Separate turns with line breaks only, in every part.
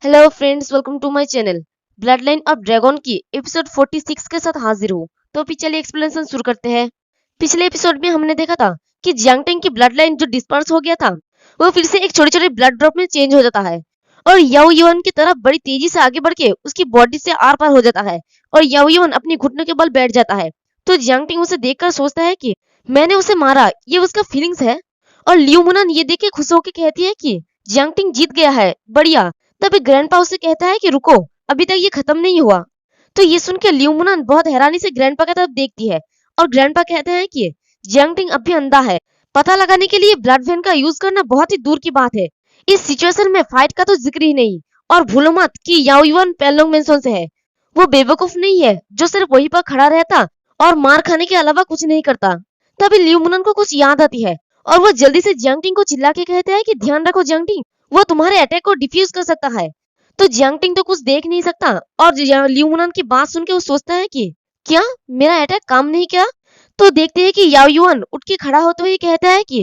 Hello friends, welcome to my channel. Bloodline of dragon की episode 46 के साथ हाजिर हूँ। तो अभी चलिए एक्सप्लेनेशन शुरू करते हैं। पिछले एपिसोड में हमने देखा था कि जियांग टेंग की ब्लड लाइन जो डिस्पर्स हो गया था वो फिर से एक छोटे छोटे ब्लड ड्रॉप में चेंज हो जाता है और याओ युआन की तरफ बड़ी तेजी से आगे बढ़ के उसकी बॉडी से आर पार हो जाता है और याओ युआन अपनी घुटनों के बल बैठ जाता है। तो जियांग टेंग उसे देखकर सोचता है कि मैंने उसे मारा, ये उसका फीलिंग्स है। और लियू मुनन ये देख के खुश होकर कहती है कि जियांग टेंग जीत गया है, बढ़िया। तभी ग्रैंडपा उसे कहता है कि रुको, अभी तक ये खत्म नहीं हुआ। तो ये सुन के लियू मुनन बहुत हैरानी से ग्रैंडपा की तरफ देखती है और ग्रैंडपा कहते हैं कि जियांग टिंग अब भी अंधा है, पता लगाने के लिए ब्लड वेन का यूज करना बहुत ही दूर की बात है। इस सिचुएशन में फाइट का तो जिक्र ही नहीं। और भूलो मत कि याओ युआन पेलोंग मेंशन से है, वो बेवकूफ नहीं है जो सिर्फ वहीं पर खड़ा रहता और मार खाने के अलावा कुछ नहीं करता। तभी लियू मुनन को कुछ याद आती है और वो जल्दी से जियांग टिंग को चिल्ला के कहते हैं कि ध्यान रखो जियांग टिंग, वो तुम्हारे अटैक को डिफ्यूज कर सकता है। तो जियांग टिंग तो कुछ देख नहीं सकता और लियू मुनन की बात सुन के वो सोचता है कि क्या मेरा अटैक काम नहीं किया। तो देखते हैं कि याओ युआन उठ के खड़ा होते हुए कहता है कि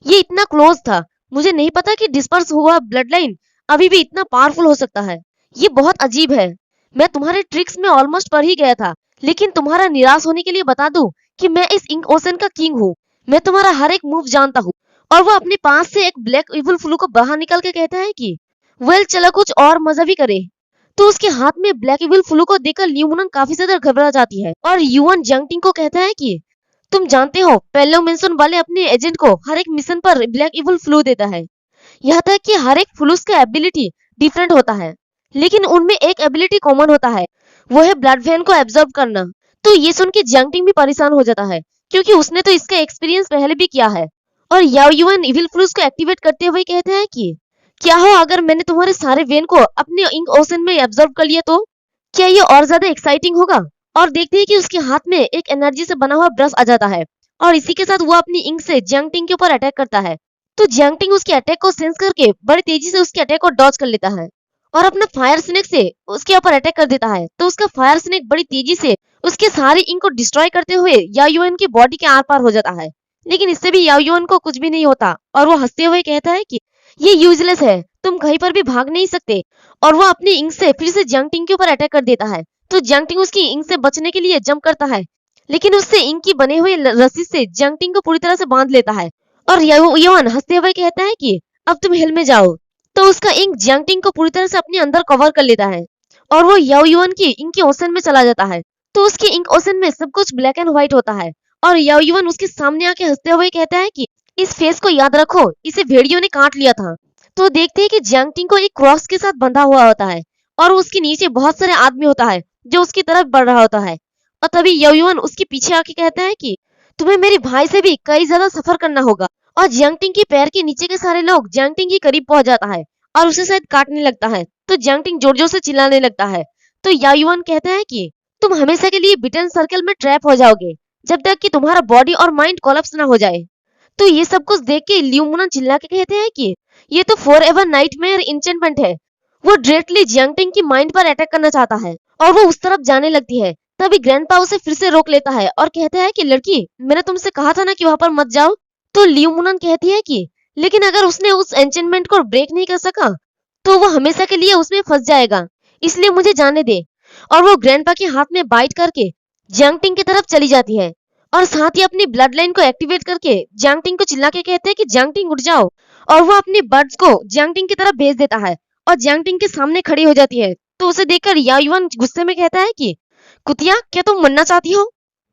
ये इतना क्लोज था, मुझे नहीं पता कि डिस्पर्स हुआ ब्लड लाइन अभी भी इतना पावरफुल हो सकता है। ये बहुत अजीब है। मैं तुम्हारे ट्रिक्स में ऑलमोस्ट पड़ ही गया था, लेकिन तुम्हारा निराश होने के लिए बता दूं कि मैं इस इंक ओशन का किंग हूँ। मैं तुम्हारा हर एक मूव जानता हूँ। और वो अपने पास से एक ब्लैक इवल फ्लू को बाहर निकल के कहता है कि वेल चलो कुछ और मजा भी करे। तो उसके हाथ में ब्लैक इविल फ्लू को देखकर लियू मुनन काफी ज्यादा घबरा जाती है और युआन जियांग टिंग को कहता है कि तुम जानते हो पेलो मेंशन वाले अपने एजेंट को हर एक मिशन पर ब्लैक इविल फ्लू देता है। यहाँ तक कि हर एक फ्लूस का एबिलिटी डिफरेंट होता है, लेकिन उनमें एक एबिलिटी कॉमन होता है, वो है ब्लड वेन को एब्जॉर्ब करना। तो ये सुन के जियांग टिंग भी परेशान हो जाता है क्योंकि उसने तो इसका एक्सपीरियंस पहले भी किया है। और याओ युआन इविल फ्लूस को एक्टिवेट करते हुए कहते हैं कि क्या हो अगर मैंने तुम्हारे सारे वेन को अपने इंक ओशन में एब्जॉर्ब कर लिया तो क्या ये और ज्यादा एक्साइटिंग होगा। और देखते हैं कि उसके हाथ में एक एनर्जी से बना हुआ ब्रश आ जाता है और इसी के साथ वो अपनी इंक से जियांग टिंग के ऊपर अटैक करता है। तो जियांग टिंग उसके अटैक को सेंस करके बड़ी तेजी से उसके अटैक को डॉज कर लेता है और अपना फायर स्नेक से उसके ऊपर अटैक कर देता है। तो उसका फायर स्नेक बड़ी तेजी से उसके सारे इंक को डिस्ट्रॉय करते हुए याओ युआन की बॉडी के आर पार हो जाता है। लेकिन इससे भी याओ युआन को कुछ भी नहीं होता और वो हंसते हुए कहता है कि ये यूजलेस है, तुम कहीं पर भी भाग नहीं सकते। और वो अपनी इंक से फिर से जियांग टिंग के ऊपर अटैक कर देता है। तो जियांग टिंग उसकी इंक से बचने के लिए जंप करता है, लेकिन उससे इंक की बने हुए रस्सी से जियांग टिंग को पूरी तरह से बांध लेता है। और याओ युआन हंसते हुए कहता है कि अब तुम हिल में जाओ। तो उसका इंक जियांग टिंग को पूरी तरह से अपने अंदर कवर कर लेता है और वो याओ युआन की इंक के ओशन में चला जाता है। तो उसके इंक ओशन में सब कुछ ब्लैक एंड व्हाइट होता है और याओ युआन उसके सामने आके हंसते हुए कहता है कि इस फेस को याद रखो, इसे भेड़ियों ने काट लिया था। तो देखते हैं कि जियांग टिंग को एक क्रॉस के साथ बंधा हुआ होता है और उसके नीचे बहुत सारे आदमी होता है जो उसकी तरफ बढ़ रहा होता है। और तभी याओ युआन उसके पीछे आके कहता है कि तुम्हें मेरे भाई से भी कई ज्यादा सफर करना होगा। और जियांग टिंग के पैर के नीचे के सारे लोग जियांग टिंग के करीब पहुंच जाता है और उसे शायद काटने लगता है। तो जियांग टिंग जोर जोर से चिल्लाने लगता है। तो याओ युआन कहता है कि तुम हमेशा के लिए बिटन सर्कल में ट्रैप हो जाओगे जब तक कि तुम्हारा बॉडी और माइंड कोलैप्स ना हो जाए। तो ये सब कुछ देख के लियू मुनन चिल्ला के कहते हैं कि ये तो फॉर एवर नाइटमेयर इंचेंटमेंट है। वो डायरेक्टली जियांग टिंग की माइंड पर अटैक करना चाहता है और वो उस तरफ जाने लगती है। तभी ग्रैंडपा उसे फिर से रोक लेता है और कहता है कि लड़की, मैंने तुमसे कहा था ना कि वहां पर मत जाओ। तो लियू मुनन कहती है कि लेकिन अगर उसने उस एंचेंटमेंट को ब्रेक नहीं कर सका तो वो हमेशा के लिए उसमें फंस जाएगा, इसलिए मुझे जाने दे। और वो ग्रैंडपा के हाथ में बाइट करके जियांग टिंग की तरफ चली जाती है और साथ ही अपनी ब्लड लाइन को एक्टिवेट करके जियांग टिंग को चिल्ला के कहते हैं कि जियांग टिंग उठ जाओ। और वो अपने बर्ड्स को जियांग टिंग की तरफ भेज देता है और जियांग टिंग के सामने खड़ी हो जाती है। तो उसे देखकर याओ युआन गुस्से में कहता है कि कुतिया, क्या तुम मरना चाहती हो?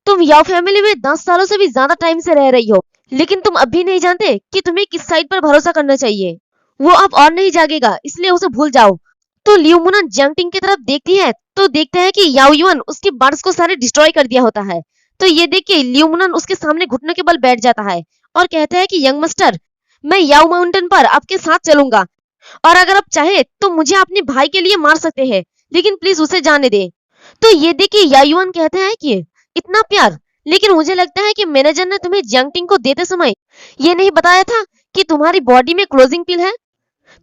तुम याओ फैमिली में 10 सालों से भी ज्यादा टाइम से रह रही हो, लेकिन तुम अभी नहीं जानते कि तुम्हें किस साइड पर भरोसा करना चाहिए। वो अब और नहीं जागेगा, इसलिए उसे भूल जाओ। तो लियू मुनन जियांग टिंग की तरफ देखती है तो देखता है कि याओ युआन उसके बर्ड्स को सारे डिस्ट्रॉय कर दिया होता है। तो ये देख के लियू मुनन उसके सामने घुटनों के बल बैठ जाता है और कहता है कि यंग मास्टर, मैं याओ माउंटेन पर आपके साथ चलूंगा और अगर आप चाहे तो मुझे अपने भाई के लिए मार सकते हैं, लेकिन प्लीज उसे जाने दे। तो ये देख के याओ युआन कहते हैं कि इतना प्यार, लेकिन मुझे लगता है कि मैनेजर ने तुम्हें जियांग टिंग को देते समय ये नहीं बताया था कि तुम्हारी बॉडी में क्लोजिंग पिल है।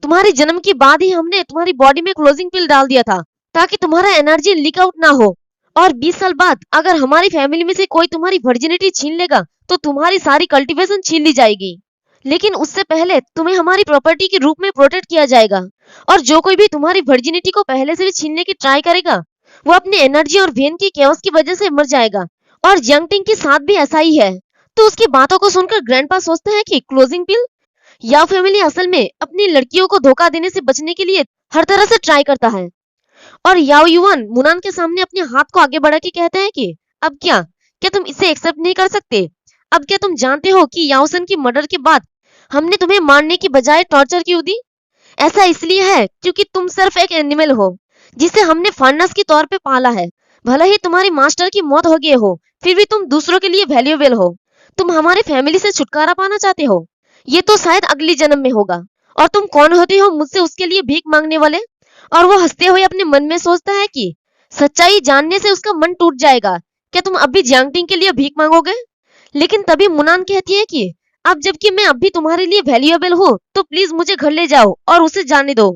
तुम्हारे जन्म के बाद ही हमने तुम्हारी बॉडी में क्लोजिंग पिल डाल दिया था ताकि तुम्हारा एनर्जी लीक आउट ना हो। और 20 साल बाद अगर हमारी फैमिली में से कोई तुम्हारी वर्जिनिटी छीन लेगा तो तुम्हारी सारी कल्टीवेशन छीन ली जाएगी। लेकिन उससे पहले तुम्हें हमारी प्रॉपर्टी के रूप में प्रोटेक्ट किया जाएगा। और जो कोई भी तुम्हारी वर्जिनिटी को पहले से भी छीनने की ट्राई करेगा, वो अपनी एनर्जी और वेन की केओस की वजह से मर जाएगा। और जियांगटिंग के साथ भी ऐसा ही है। तो उसकी बातों को सुनकर ग्रैंडपा सोचते हैं कि क्लोजिंग पिल, याओ फैमिली असल में अपनी लड़कियों को धोखा देने से बचने के लिए हर तरह से ट्राई करता है। और याओ युआन मुनान के सामने अपने हाथ को आगे बढ़ा के कहते हैं कि अब क्या क्या तुम इसे एक्सेप्ट नहीं कर सकते? अब क्या तुम जानते हो कि याओसन की मर्डर के बाद हमने तुम्हें मारने की बजाय टॉर्चर क्यों दी? ऐसा इसलिए है क्योंकि तुम सिर्फ एक एनिमल हो जिसे हमने फर्नेस के तौर पे पाला है। भले ही तुम्हारी मास्टर की मौत हो गई हो, फिर भी तुम दूसरों के लिए वैल्यूएबल हो। तुम हमारे फैमिली से छुटकारा पाना चाहते हो। ये तो शायद अगली जन्म में होगा। और तुम कौन होते हो मुझसे उसके लिए भीख मांगने वाले? और वो हंसते हुए अपने मन में सोचता है कि सच्चाई जानने से उसका मन टूट जाएगा। क्या तुम अब भी जियांगटिंग के लिए भीख मांगोगे? लेकिन तभी मुनान कहती है कि अब जबकि मैं अब भी तुम्हारे लिए वैल्यूएबल हूँ, तो प्लीज मुझे घर ले जाओ और उसे जाने दो।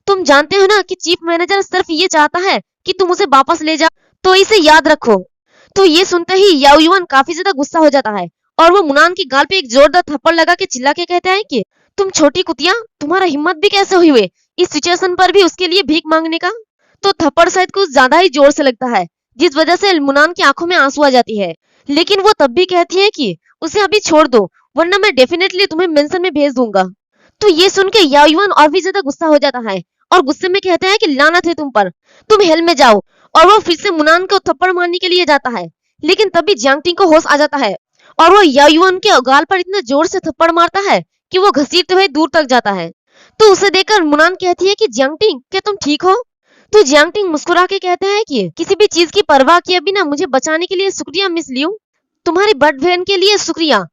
तुम जानते हो ना कि चीफ मैनेजर सिर्फ ये चाहता है कि तुम उसे वापस ले जाओ, तो इसे याद रखो। तो ये सुनते ही याओ युआन काफी ज्यादा गुस्सा हो जाता है और वो मुनान की गाल पे एक जोरदार थप्पड़ लगा के चिल्ला के कहता है कि तुम छोटी कुतिया, तुम्हारा हिम्मत भी कैसे हुई इस सिचुएशन पर भी उसके लिए भीख मांगने का? तो थप्पड़ शायद कुछ ज्यादा ही जोर से लगता है, जिस वजह से मुनान की आंखों में आंसू आ जाती है। लेकिन वो तब भी कहती है कि उसे अभी छोड़ दो, वरना मैं डेफिनेटली तुम्हें मेंशन में भेज दूंगा। तो ये सुन के याओ युआन और भी ज्यादा गुस्सा हो जाता है और गुस्से में कहता है कि लानत है तुम पर, तुम हेल में जाओ। और वो फिर से मुनान को थप्पड़ मारने के लिए जाता है। लेकिन तभी जियांगटिंग को होश आ जाता है और वो याओ युआन के गाल पर इतना जोर से थप्पड़ मारता है कि वो घसीटते हुए दूर तक जाता है। तो उसे देखकर मुनान कहती है कि जियांगटिंग, क्या तुम ठीक हो? तो जियांगटिंग मुस्कुरा के कहता है कि किसी भी चीज की परवाह किए बिना मुझे बचाने के लिए शुक्रिया मिस लियू। तुम्हारी बर्ड वैन के लिए शुक्रिया।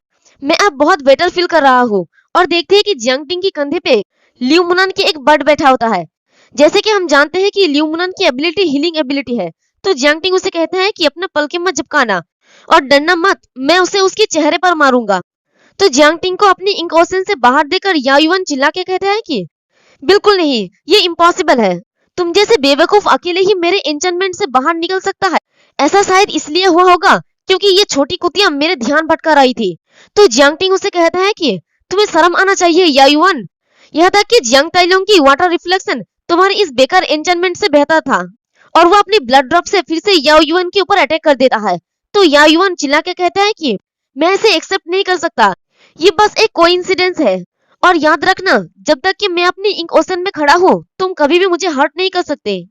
मैं अब बहुत बेटर फील कर रहा हूँ। और देखते हैं कि जियांगटिंग के कंधे पे लियू मुनान की एक बर्ड बैठा होता है। जैसे कि हम जानते हैं कि लियू मुनान की एबिलिटी हीलिंग एबिलिटी है, तो जियांगटिंग उसे कहता है कि अपना पलके मत झपकाना और डरना मत, मैं उसे उसके चेहरे पर मारूंगा। तो जियांगटिंग को अपनी इंक ओशन से बाहर देकर याओ युआन चिल्ला के कहता है कि बिल्कुल नहीं, ये इम्पॉसिबल है। तुम जैसे बेवकूफ अकेले ही मेरे एन्चेंटमेंट से बाहर निकल सकता है। ऐसा शायद इसलिए हुआ होगा क्योंकि ये छोटी कुतिया मेरे ध्यान भटका रही थी। तो जियांगटिंग उसे कहता है कि तुम्हें शर्म आना चाहिए याओ युआन। यहाँ तक कि जियांग ताइलोंग की वाटर रिफ्लेक्शन तुम्हारे इस बेकार एन्चेंटमेंट से बेहतर था। और वो अपनी ब्लड ड्रॉप से फिर से याओ युआन के ऊपर अटैक कर देता है। तो याओ युआन चिल्ला के कहता है कि मैं इसे एक्सेप्ट नहीं कर सकता, ये बस एक कोइंसिडेंस है। और याद रखना, जब तक कि मैं अपनी इंक ओशन में खड़ा हूँ, तुम कभी भी मुझे हर्ट नहीं कर सकते।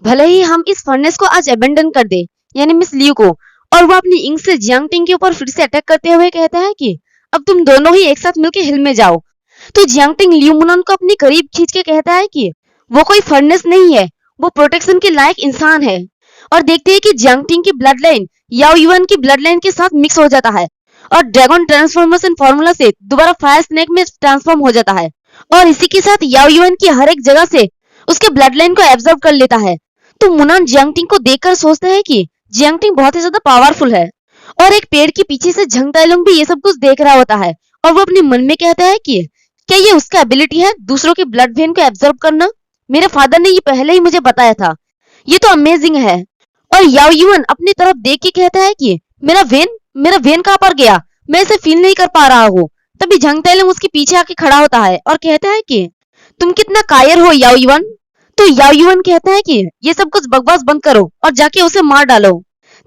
भले ही हम इस फर्नेस को आज अबेंडन कर दे, यानी मिस लियू को। और वो अपनी इंक से जियांगटिंग के ऊपर फिर से अटैक करते हुए कहता है कि अब तुम दोनों ही एक साथ मिलकर हिल में जाओ। तो जियांगटिंग लियू मुनान को अपनी करीब खींच के कहता है कि वो कोई फर्नेस नहीं है, वो प्रोटेक्शन के लायक इंसान है। और देखते हैं कि जियांगटिंग की ब्लड लाइन याओ युआन की ब्लड लाइन के साथ मिक्स हो जाता है और ड्रैगन ट्रांसफॉर्मेशन फार्मूला से दोबारा फायर स्नेक में ट्रांसफॉर्म हो जाता है। और इसी के साथ याओ युआन की हर एक जगह से उसके ब्लड लाइन को एब्जॉर्ब कर लेता है। तो मुनान जियांगटिंग को देखकर सोचता है कि जियांगटिंग बहुत ही ज्यादा पावरफुल है। और एक पेड़ के पीछे से झंग ताइलोंग भी ये सब कुछ देख रहा होता है और वो अपने मन में कहता है कि क्या ये उसका एबिलिटी है दूसरों की ब्लड वेन को एब्जॉर्ब करना? मेरे फादर ने ये पहले ही मुझे बताया था, ये तो अमेजिंग है। और याओ युआन अपनी तरफ देख के कहता है कि मेरा वेन कहाँ पर गया, मैं इसे फील नहीं कर पा रहा हूँ। तभी झंग ताइलोंग उसके पीछे आके खड़ा होता है और कहता है कि तुम कितना कायर हो याओ युआन। तो याओ युआन कहता है कि ये सब कुछ बकवास बंद करो और जाके उसे मार डालो।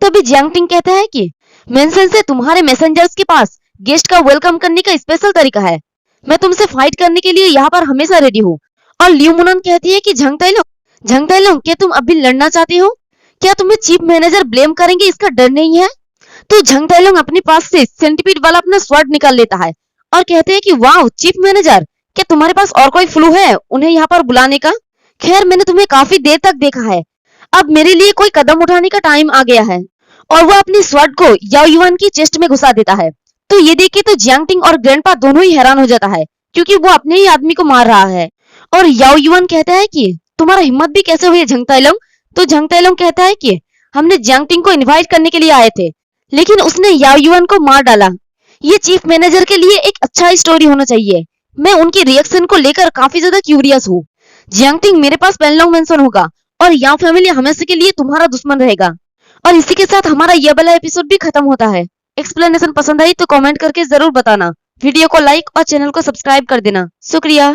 तभी जियांगटिंग कहता है कि मेंशन से तुम्हारे मैसेंजर्स के पास गेस्ट का वेलकम करने का स्पेशल तरीका है। मैं तुमसे फाइट करने के लिए यहाँ पर हमेशा रेडी हूँ। और लियू मुनान कहती है कि झंग ताइलोंग, क्या तुम अभी लड़ना चाहते हो? क्या तुम्हें चीफ मैनेजर ब्लेम करेंगे इसका डर नहीं है? तो झंग ताइलोंग अपने पास से सेंटीपीड वाला अपना स्वॉर्ड निकाल लेता है और कहते हैं कि वाह चीफ मैनेजर, क्या तुम्हारे पास और कोई फ्लू है उन्हें यहाँ पर बुलाने का? खैर मैंने तुम्हें काफी देर तक देखा है, अब मेरे लिए कोई कदम उठाने का टाइम आ गया है। और वो अपनी स्वॉर्ड को याओ युआन की चेस्ट में घुसा देता है। तो ये देख के तो जियांगटिंग और ग्रैंडपा दोनों ही हैरान हो जाता है क्योंकि वो अपने ही आदमी को मार रहा है। और याओ युआन कहता है कि तुम्हारा हिम्मत भी कैसे हुई है झंग ताइलोंग? तो झंग ताइलोंग कहता है कि हमने जियांगटिंग को इनवाइट करने के लिए आए थे, लेकिन उसने याओ युआन को मार डाला। ये चीफ मैनेजर के लिए एक अच्छा स्टोरी होना चाहिए। मैं उनके रिएक्शन को लेकर काफी ज्यादा क्यूरियस हूँ। जियांगटिंग मेरे पास पेनलॉन्ग मेंशन होगा और याओ फैमिली हमेशा के लिए तुम्हारा दुश्मन रहेगा। और इसी के साथ हमारा ये वाला एपिसोड भी खत्म होता है। एक्सप्लेनेशन पसंद आई तो कमेंट करके जरूर बताना। वीडियो को लाइक और चैनल को सब्सक्राइब कर देना। शुक्रिया।